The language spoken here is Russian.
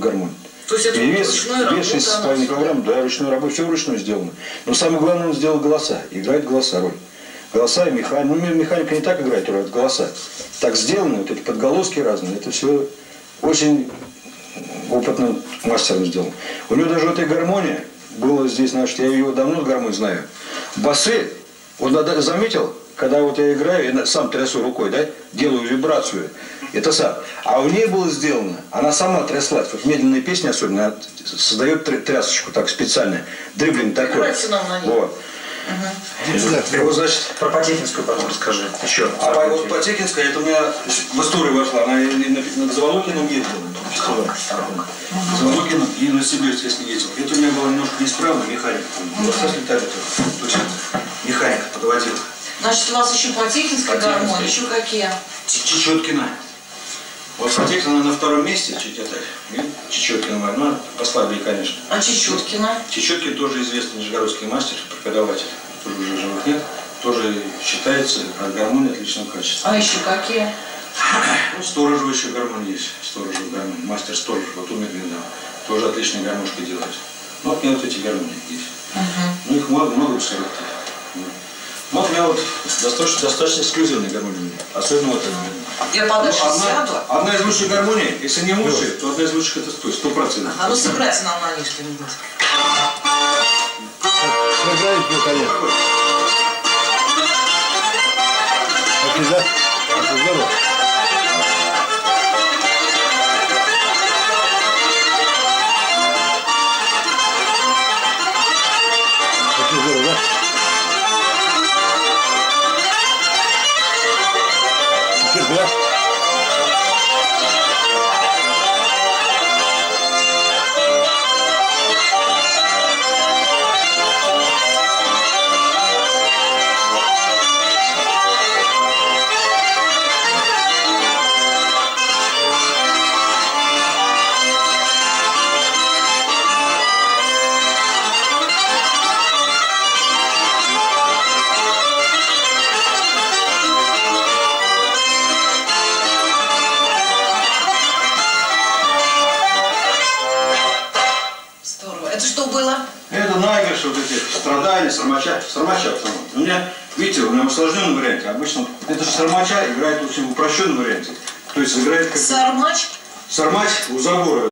гармонь. То есть это и вес ручной работы? 6,5 килограмм, да, ручной работы, все вручную сделано. Но самое главное, он сделал голоса, играет голоса роль. Голоса и механика. Ну, механика не так играет роль, это голоса. Так сделано, вот эти подголоски разные, это все очень опытным мастером сделано. У него даже в этой гармонии было здесь, значит, я его давно с гармонией знаю. Басы, он заметил, когда вот я играю, я сам трясу рукой, да, делаю вибрацию, это сам. А у нее было сделано, она сама тряслась. Вот медленные песни особенно, она создает трясочку так специально, дриблинг такой. Вот. Угу. Значит, про Потехинскую потом расскажи еще. А вот Потехинская, это у меня в историю вошла, она над Заволокиным ездила. Заволокиным и на Сибирск, если ездил. Это у меня было немножко неисправно, механика. Точно, механика подводила. Значит, у вас еще Потехинская гармония, еще какие? Чечеткина. Вот Потехина на втором месте, Чечеткина, она послабее, конечно. А Чечеткина? Чечеткин тоже известный нижегородский мастер, преподаватель, тоже уже живых нет, тоже считается от гармонии отличного качества. А еще какие? Ну, Сторожева еще гармония есть, Сторожева гармония, мастер Сторожев, вот умер недавно, тоже отличные гармошки делает. Ну, вот у меня вот эти гармонии есть. Ну, их много абсолютно. Вот у меня вот достаточно эксклюзивные гармонии, особенно вот эта. Я подальше сяду. Одна из лучших гармоний, если не лучшая, то одна из лучших это 100%. А ну сыграйте нам на ней что-нибудь. Сыграйте, ну, конечно. Окей, да? Это здорово. Это здорово, да? Теперь, да? Это что было? Это наигрыш, вот эти страдания, сармача в основном. У меня, видите, у меня в усложненном варианте. Обычно это же сармача играет в очень упрощенном варианте. То есть играет как... Сармач? Сармач у забора.